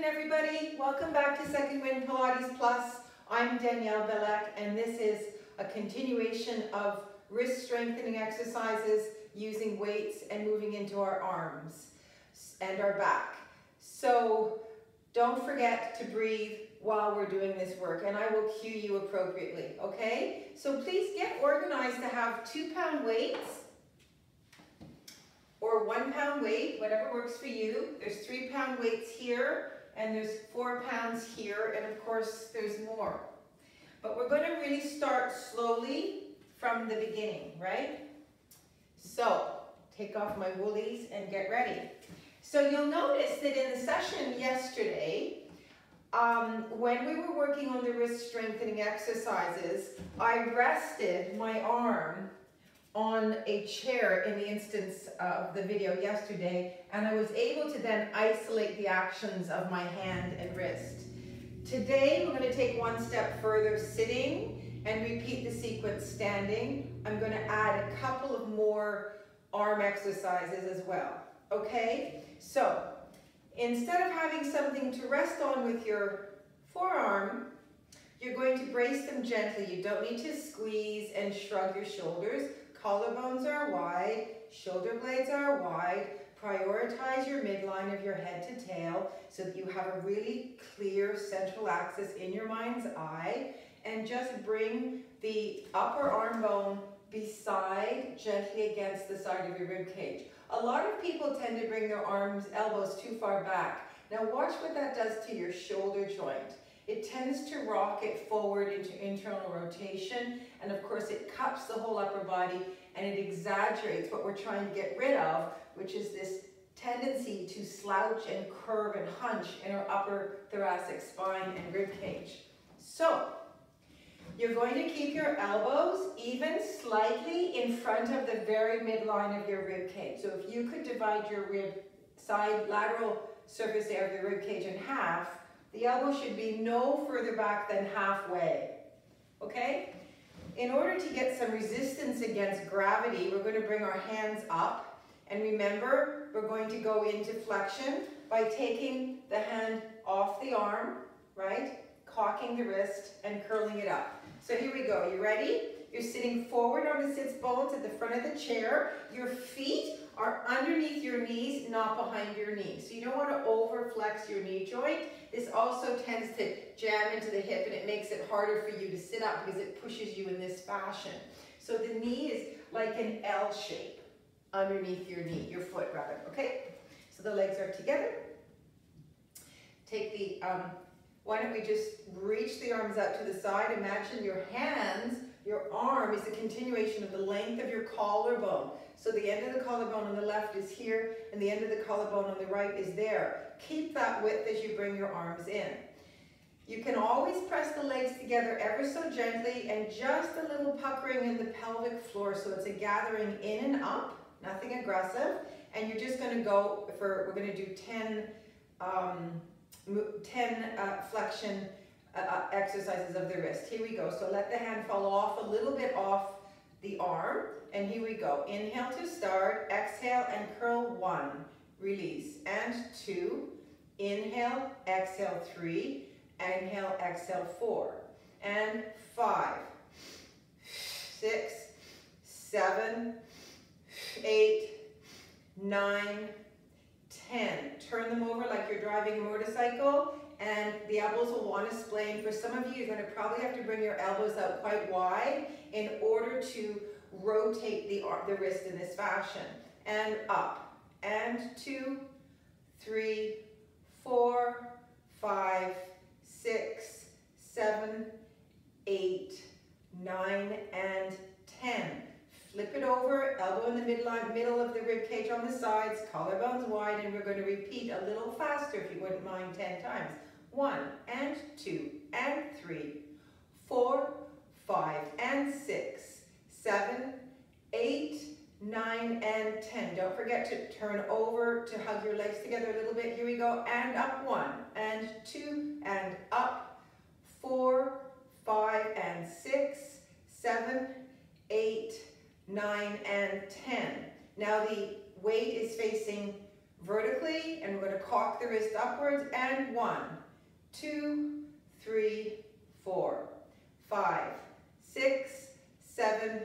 afternoon, everybody. Welcome back to Second Wind Pilates Plus. I'm Danielle Belek, and this is a continuation of wrist strengthening exercises using weights and moving into our arms and our back. So don't forget to breathe while we're doing this work, and I will cue you appropriately, okay? So please get organized to have 2-pound weights or 1-pound weight, whatever works for you. There's 3-pound weights here, and there's 4 pounds here, and of course there's more. But we're going to really start slowly from the beginning, right? So take off my woolies and get ready. So you'll notice that in the session yesterday, when we were working on the wrist strengthening exercises, I rested my arm on a chair in the instance of the video yesterday, and I was able to then isolate the actions of my hand and wrist. Today we're going to take one step further sitting and repeat the sequence standing. I'm going to add a couple of more arm exercises as well. Okay, so instead of having something to rest on with your forearm, you're going to brace them gently. You don't need to squeeze and shrug your shoulders. Collarbones are wide, shoulder blades are wide. Prioritize your midline of your head to tail so that you have a really clear central axis in your mind's eye, and just bring the upper arm bone beside, gently against the side of your rib cage. A lot of people tend to bring their elbows too far back. Now watch what that does to your shoulder joint. It tends to rock it forward into internal rotation, and of course it cups the whole upper body, and it exaggerates what we're trying to get rid of, which is this tendency to slouch and curve and hunch in our upper thoracic spine and rib cage. So you're going to keep your elbows even slightly in front of the very midline of your rib cage. So if you could divide your lateral surface area of the rib cage in half, the elbow should be no further back than halfway, okay? In order to get some resistance against gravity, we're going to bring our hands up. And remember, we're going to go into flexion by taking the hand off the arm, right? Cocking the wrist and curling it up. So here we go. You ready? You're sitting forward on the sits bones at the front of the chair. Your feet are underneath your knees, not behind your knees. So you don't want to overflex your knee joint. This also tends to jam into the hip, and it makes it harder for you to sit up because it pushes you in this fashion. So the knee is like an L shape underneath your knee, your foot rather, okay? So the legs are together. Take the, why don't we just reach the arms out to the side. Imagine your hands, your arm is a continuation of the length of your collarbone. So the end of the collarbone on the left is here, and the end of the collarbone on the right is there. Keep that width as you bring your arms in. You can always press the legs together ever so gently, and just a little puckering in the pelvic floor, so it's a gathering in and up, nothing aggressive. And you're just going to go for, we're going to do 10 flexion exercises of the wrist. Here we go. So let the hand fall off a little bit off the arm, and here we go. Inhale to start, exhale and curl 1, release, and 2, inhale, exhale 3, inhale, exhale 4, and 5, 6, 7, 8, 9, 10. Turn them over like you're driving a motorcycle, and the elbows will want to splay. For some of you, you're going to probably have to bring your elbows out quite wide in order to rotate the wrist in this fashion. And up, and 2, 3, 4, 5, 6, 7, 8, 9, and 10. Flip it over, elbow in the middle of the rib cage on the sides, collarbones wide, and we're going to repeat a little faster if you wouldn't mind 10 times. 1, and 2, and 3, 4, 5, and 6, 7, 8, 9, and 10. Don't forget to turn over to hug your legs together a little bit. Here we go. And up 1, and 2, and up 4, 5, and 6, 7, 8, 9, and 10. Now the weight is facing vertically, and we're going to cock the wrist upwards, and 1, 2, 3, 4, 5, 6, 7,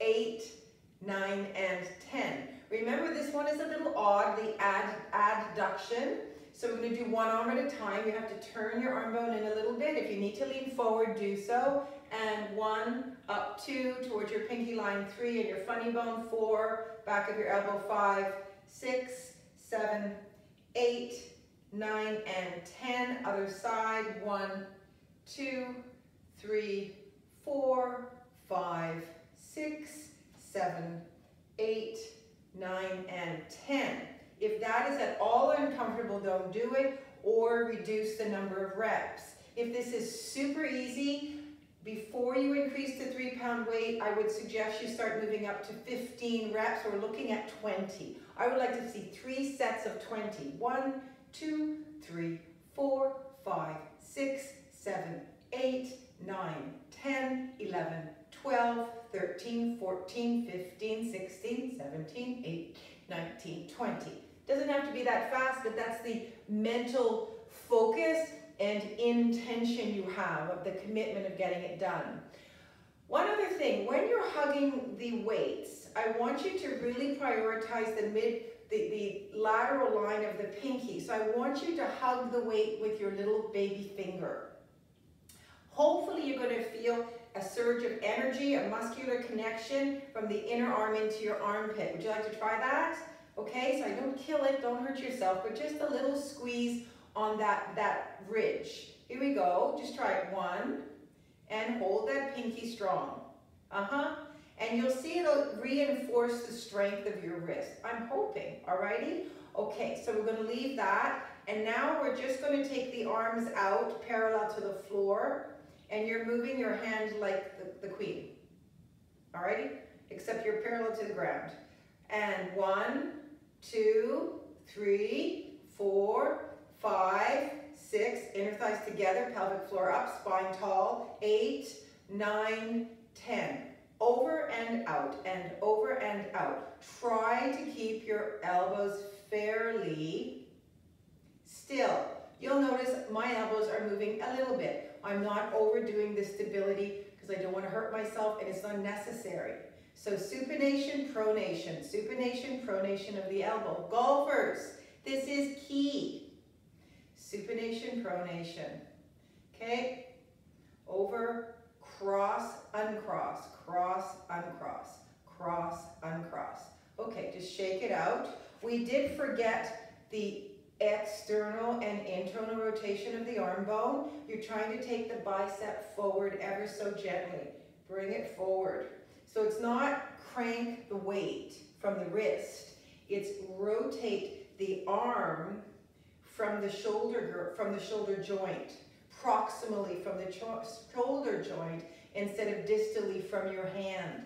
8, 9, and 10. Remember, this one is a little odd, the adduction. So we're going to do one arm at a time. You have to turn your arm bone in a little bit. If you need to lean forward, do so. And 1, up 2, towards your pinky line, 3, and your funny bone, 4, back of your elbow, 5, 6, 7, 8, 9, and 10. Other side, 1, 2, 3, 4, 5, 6, 7, 8, 9, and 10. If that is at all uncomfortable, don't do it, or reduce the number of reps. If this is super easy, before you increase to 3-pound weight, I would suggest you start moving up to 15 reps. We're looking at 20. I would like to see 3 sets of 20. 1, 2, 3, 4, 5, 6, 7, 8, 9, 10, 11, 12, 13, 14, 15, 16, 17, 18, 19, 20. Doesn't have to be that fast, but that's the mental focus and intention you have of the commitment of getting it done. One other thing, when you're hugging the weights, I want you to really prioritize the lateral line of the pinky. So I want you to hug the weight with your little baby finger. Hopefully you're going to feel a surge of energy, a muscular connection from the inner arm into your armpit. Would you like to try that? Okay, so I don't kill it, don't hurt yourself, but just a little squeeze on that ridge. Here we go, just try it. 1, and hold that pinky strong. And you'll see it'll reinforce the strength of your wrist. I'm hoping, alrighty? Okay, so we're gonna leave that, and now we're just gonna take the arms out parallel to the floor, and you're moving your hand like the queen. Alrighty? Except you're parallel to the ground. And 1, 2, 3, 4, 5, 6, inner thighs together, pelvic floor up, spine tall, 8, 9, 10. Over and out, and over and out. Try to keep your elbows fairly still. You'll notice my elbows are moving a little bit. I'm not overdoing the stability because I don't want to hurt myself, and it's unnecessary. So supination, pronation of the elbow. Golfers, this is key. Supination, pronation. Okay? Over, cross, uncross, cross, uncross, cross, uncross. Okay, just shake it out. We did forget the external and internal rotation of the arm bone. You're trying to take the bicep forward ever so gently. Bring it forward. So it's not crank the weight from the wrist. It's rotate the arm from the shoulder joint, proximally from the shoulder joint instead of distally from your hand.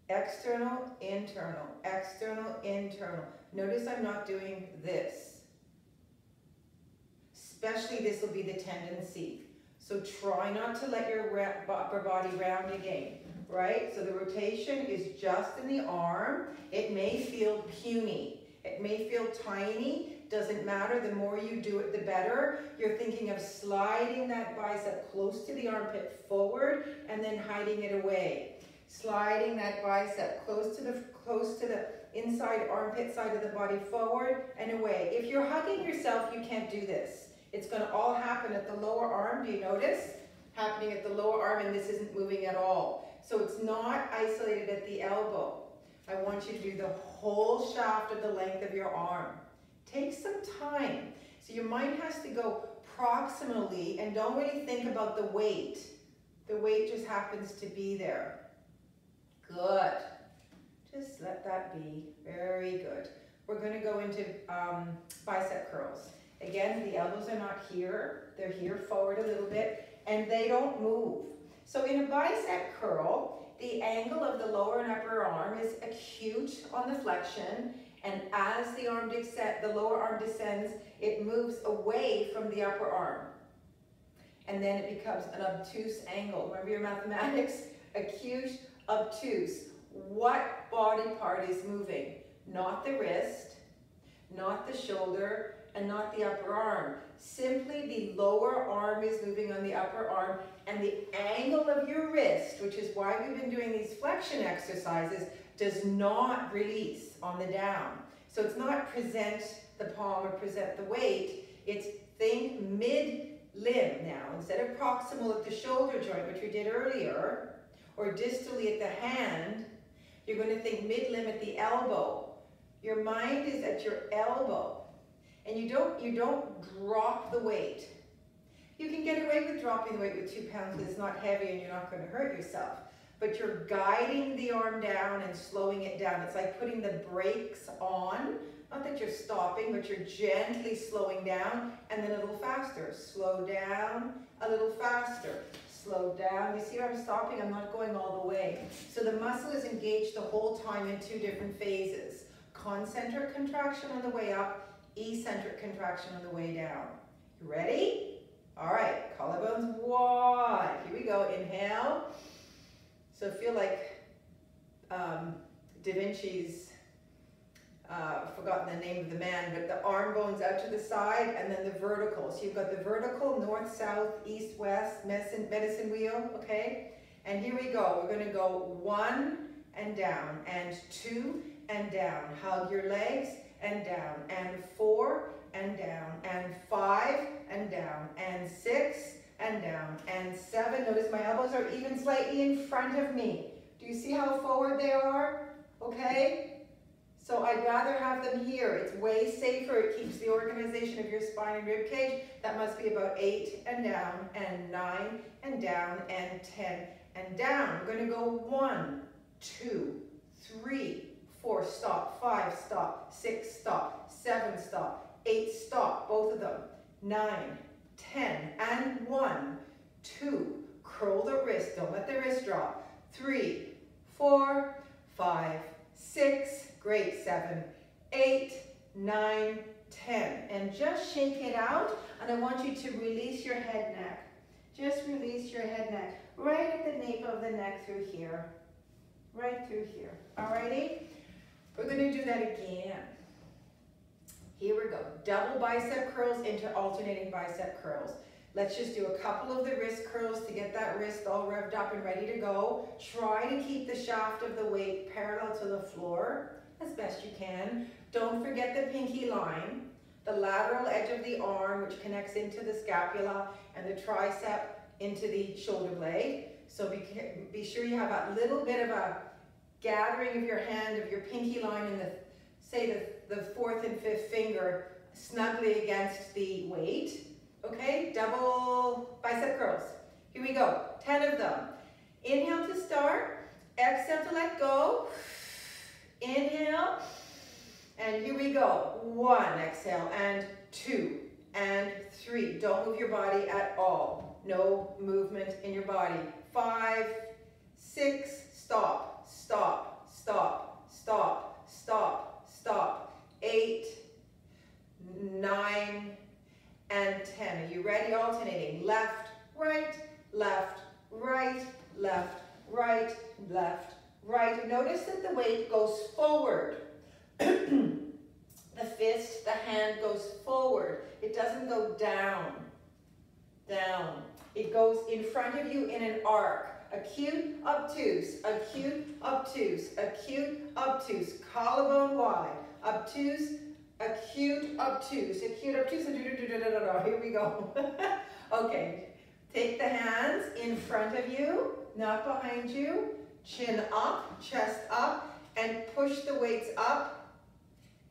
External, internal, external, internal. Notice I'm not doing this. Especially this will be the tendency. So try not to let your upper body round again, right? So the rotation is just in the arm. It may feel puny. It may feel tiny. Doesn't matter. The more you do it, the better. You're thinking of sliding that bicep close to the armpit forward and then hiding it away. Sliding that bicep close to the inside armpit side of the body forward and away. If you're hugging yourself, you can't do this. It's going to all happen at the lower arm. Do you notice? Happening at the lower arm, and this isn't moving at all. So it's not isolated at the elbow. I want you to do the whole shaft of the length of your arm. Take some time. So your mind has to go proximally, and don't really think about the weight. The weight just happens to be there. Good. Just let that be. Very good. We're going to go into bicep curls. Again, the elbows are not here. They're here forward a little bit, and they don't move. So in a bicep curl, the angle of the lower and upper arm is acute on the flexion, and as the lower arm descends, it moves away from the upper arm. And then it becomes an obtuse angle. Remember your mathematics? Acute, obtuse. What body part is moving? Not the wrist, not the shoulder, and not the upper arm. Simply the lower arm is moving on the upper arm, and the angle of your wrist, which is why we've been doing these flexion exercises, does not release on the down. So it's not present the palm or present the weight, it's think mid-limb now. Instead of proximal at the shoulder joint, which we did earlier, or distally at the hand, you're going to think mid-limb at the elbow. Your mind is at your elbow. And you don't drop the weight. You can get away with dropping the weight with 2 pounds because it's not heavy and you're not going to hurt yourself. But you're guiding the arm down and slowing it down. It's like putting the brakes on. Not that you're stopping, but you're gently slowing down and then a little faster. Slow down, a little faster. Slow down. You see how I'm stopping? I'm not going all the way. So the muscle is engaged the whole time in 2 different phases. Concentric contraction on the way up, eccentric contraction on the way down. You ready? All right, collarbones wide. Here we go, inhale. So feel like Da Vinci's, forgotten the name of the man, but the arm bones out to the side and then the vertical. So you've got the vertical, north, south, east, west, medicine wheel, okay? And here we go. We're gonna go 1 and down, and 2 and down. Hug your legs, and down, and 4 and down, and 5 and down, and 6 and down, and 7. Notice my elbows are even slightly in front of me. Do you see how forward they are? Okay? So I'd rather have them here. It's way safer. It keeps the organization of your spine and rib cage. That must be about 8 and down, and 9 and down, and 10 and down. We're going to go 1, 2, 3, 4, stop, 5, stop, 6, stop, 7, stop, 8, stop, both of them, 9, 10, and 1, 2, curl the wrist, don't let the wrist drop, 3, 4, 5, 6, great, 7, 8, 9, 10, and just shake it out, and I want you to release your head neck, just release your head neck, right at the nape of the neck through here, right through here, alrighty? We're going to do that again. Here we go. Double bicep curls into alternating bicep curls. Let's just do a couple of the wrist curls to get that wrist all revved up and ready to go. Try to keep the shaft of the weight parallel to the floor as best you can. Don't forget the pinky line, the lateral edge of the arm, which connects into the scapula, and the tricep into the shoulder blade. So be sure you have a little bit of a gathering of your hand, of your pinky line, and the 4th and 5th finger snugly against the weight. Okay, double bicep curls. Here we go, 10 of them. Inhale to start, exhale to let go. Inhale, and here we go. 1, exhale, and 2, and 3. Don't move your body at all. No movement in your body. 5, 6, stop. Stop, stop, stop, stop, stop. 8, 9, and 10. Are you ready? Alternating. Left, right, left, right, left, right, left, right. Notice that the weight goes forward. The fist, the hand goes forward. It doesn't go down, down. It goes in front of you in an arc. Acute, obtuse, acute, obtuse, acute, obtuse, collarbone wide, obtuse, acute, obtuse, acute, obtuse, and here we go. Okay, take the hands in front of you, not behind you, chin up, chest up, and push the weights up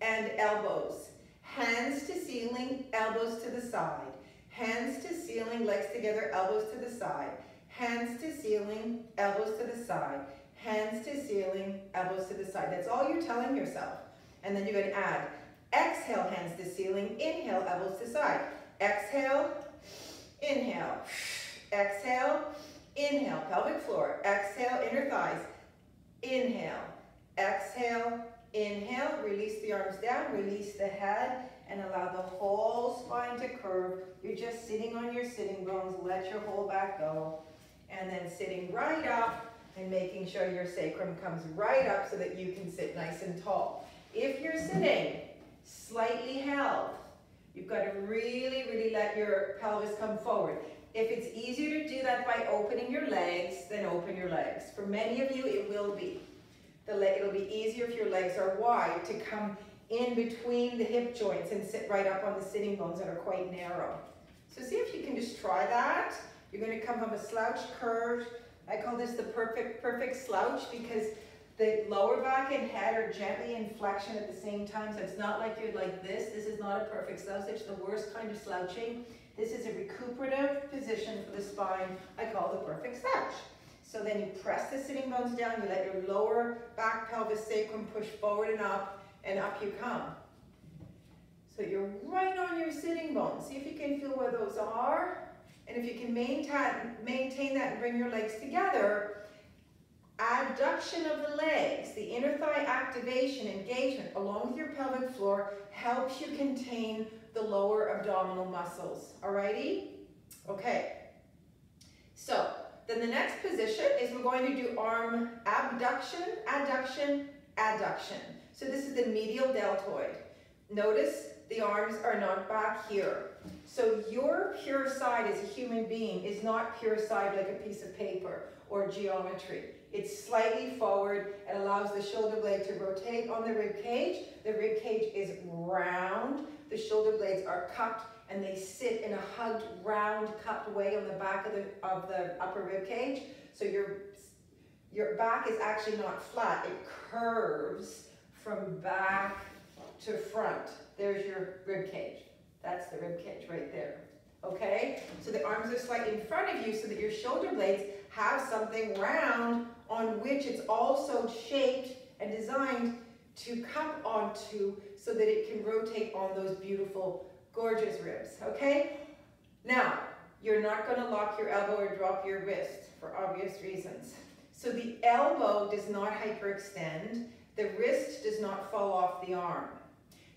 and elbows. Hands to ceiling, elbows to the side. Hands to ceiling, legs together, elbows to the side. Hands to ceiling, elbows to the side. Hands to ceiling, elbows to the side. That's all you're telling yourself. And then you're going to add, exhale, hands to ceiling, inhale, elbows to side. Exhale, inhale. Exhale, inhale, pelvic floor. Exhale, inner thighs. Inhale, exhale, inhale. Release the arms down, release the head, and allow the whole spine to curve. You're just sitting on your sitting bones. Let your whole back go. And then sitting right up and making sure your sacrum comes right up so that you can sit nice and tall. If you're sitting, slide slightly held. You've got to really, really let your pelvis come forward. If it's easier to do that by opening your legs, then open your legs. For many of you, it will be. It'll be easier if your legs are wide to come in between the hip joints and sit right up on the sitting bones that are quite narrow. So see if you can just try that. You're going to come from a slouch curve. I call this the perfect slouch because the lower back and head are gently in flexion at the same time. So it's not like you're like this. This is not a perfect slouch. It's the worst kind of slouching. This is a recuperative position for the spine. I call the perfect slouch. So then you press the sitting bones down. You let your lower back pelvis sacrum push forward and up you come. So you're right on your sitting bones. See if you can feel where those are. And if you can maintain that and bring your legs together, adduction of the legs, the inner thigh activation, engagement along with your pelvic floor helps you contain the lower abdominal muscles. Alrighty? Okay. So then the next position is we're going to do arm abduction, adduction, adduction. So this is the medial deltoid. Notice the arms are not back here. So your pure side as a human being is not pure side like a piece of paper or geometry. It's slightly forward. It allows the shoulder blade to rotate on the rib cage. The rib cage is round. The shoulder blades are cupped and they sit in a hugged, round, cupped way on the back of the upper rib cage. So your back is actually not flat. It curves from back to front. There's your rib cage. That's the rib cage right there. Okay? So the arms are slightly in front of you so that your shoulder blades have something round on which it's also shaped and designed to cup onto so that it can rotate on those beautiful, gorgeous ribs. Okay? Now, you're not going to lock your elbow or drop your wrist for obvious reasons. So the elbow does not hyperextend. The wrist does not fall off the arm.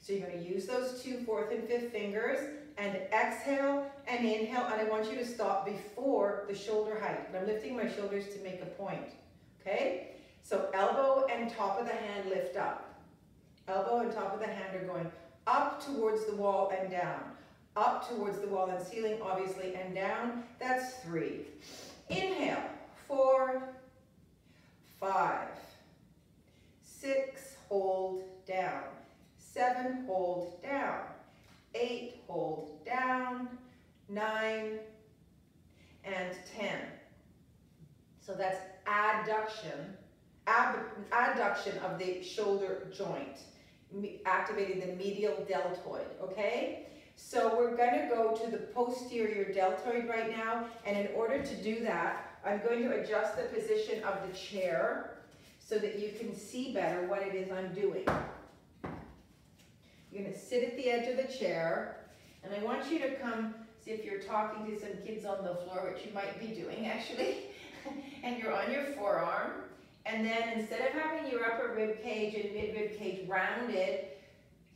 So you're going to use those two 4th and 5th fingers and exhale and inhale, and I want you to stop before the shoulder height. And I'm lifting my shoulders to make a point, okay? So elbow and top of the hand lift up. Elbow and top of the hand are going up towards the wall and down. Up towards the wall and ceiling, obviously, and down. That's 3. Inhale, 4, 5, 6, hold down. 7, hold down. 8, hold down. 9, and 10. So that's adduction of the shoulder joint, activating the medial deltoid, okay? So we're going to go to the posterior deltoid right now, and in order to do that, I'm going to adjust the position of the chair so that you can see better what it is I'm doing. You're going to sit at the edge of the chair, and I want you to come, see if you're talking to some kids on the floor, which you might be doing actually, and you're on your forearm, and then instead of having your upper rib cage and mid rib cage rounded,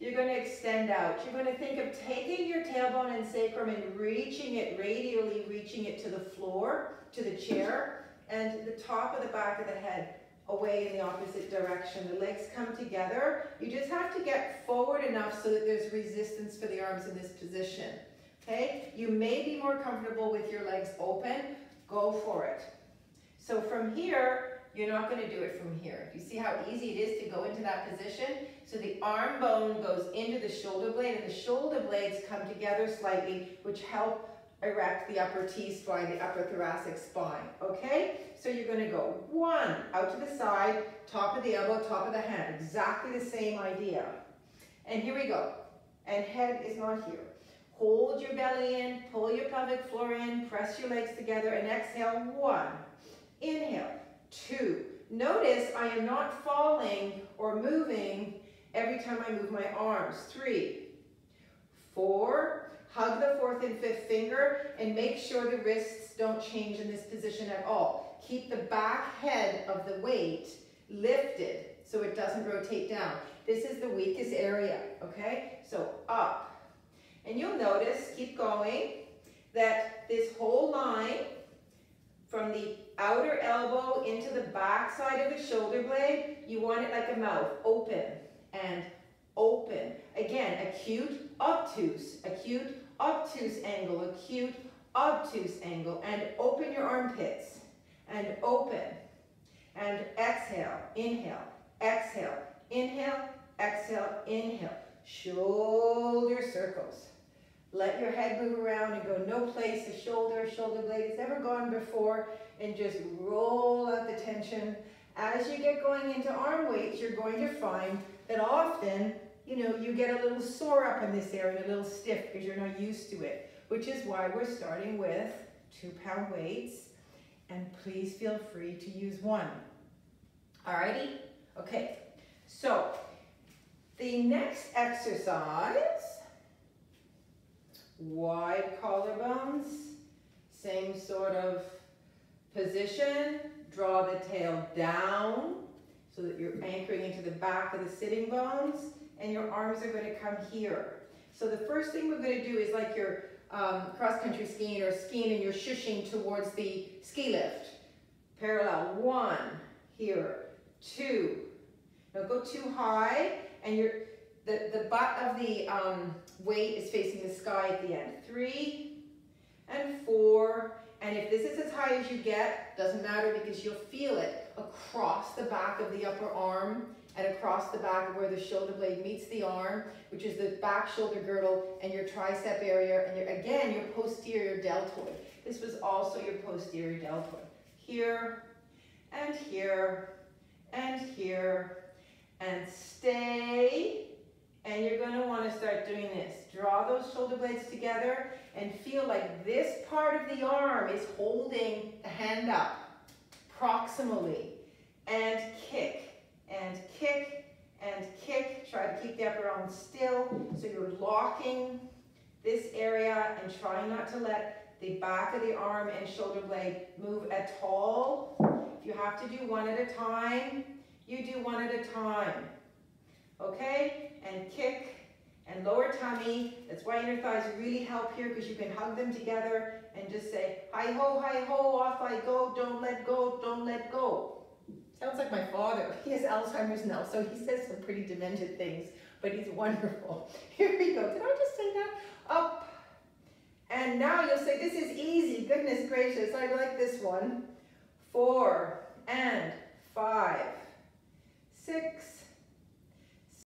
you're going to extend out. You're going to think of taking your tailbone and sacrum and reaching it, radially reaching it to the floor, to the chair, and the top of the back of the head away in the opposite direction. The legs come together. You just have to get forward enough so that there's resistance for the arms in this position. Okay? You may be more comfortable with your legs open. Go for it. So from here, you're not going to do it from here. You see how easy it is to go into that position? So the arm bone goes into the shoulder blade, and the shoulder blades come together slightly, which help erect the upper T-spine, the upper thoracic spine, okay? So you're going to go 1, out to the side, top of the elbow, top of the hand, exactly the same idea. And here we go, and head is not here. Hold your belly in, pull your pelvic floor in, press your legs together, and exhale, 1. Inhale, 2. Notice I am not falling or moving every time I move my arms. 3, 4, hug the 4th and 5th finger and make sure the wrists don't change in this position at all. Keep the back head of the weight lifted so it doesn't rotate down. This is the weakest area, okay? So up. And you'll notice, keep going, that this whole line from the outer elbow into the back side of the shoulder blade, you want it like a mouth, open and open. Again, a acute, obtuse, angle, acute, obtuse angle, and open your armpits, and open, and exhale, inhale, exhale, inhale, exhale, inhale, shoulder circles. Let your head move around and go no place the shoulder blade has ever gone before, and just roll out the tension. As you get going into arm weights, you're going to find that often, you get a little sore up in this area, a little stiff because you're not used to it, which is why we're starting with 2-pound weights, and please feel free to use one. Alrighty? Okay, so the next exercise, wide collarbones, same sort of position, draw the tail down so that you're anchoring into the back of the sitting bones, and your arms are going to come here. So the first thing we're going to do is like you're cross-country skiing or skiing and you're shushing towards the ski lift. Parallel, 1, here, 2. Don't go too high, and the butt of the weight is facing the sky at the end. 3 and 4, and if this is as high as you get, doesn't matter because you'll feel it across the back of the upper arm and across the back of where the shoulder blade meets the arm, which is the back shoulder girdle and your tricep area, and your posterior deltoid. This was also your posterior deltoid. Here, and here, and here, and stay. And you're going to want to start doing this. Draw those shoulder blades together and feel like this part of the arm is holding the hand up proximally. And kick, and kick, and kick. Try to keep the upper arm still. So you're locking this area and try not to let the back of the arm and shoulder blade move at all. If you have to do one at a time, you do one at a time. Okay? And kick and lower tummy. That's why inner thighs really help here, because you can hug them together and just say, hi ho, off I go, don't let go, don't let go. Sounds like my father. He has Alzheimer's now, so he says some pretty demented things, but he's wonderful. Here we go. Did I just say that? Up. And now you'll say, this is easy. Goodness gracious, I like this one. 4 and 5, 6,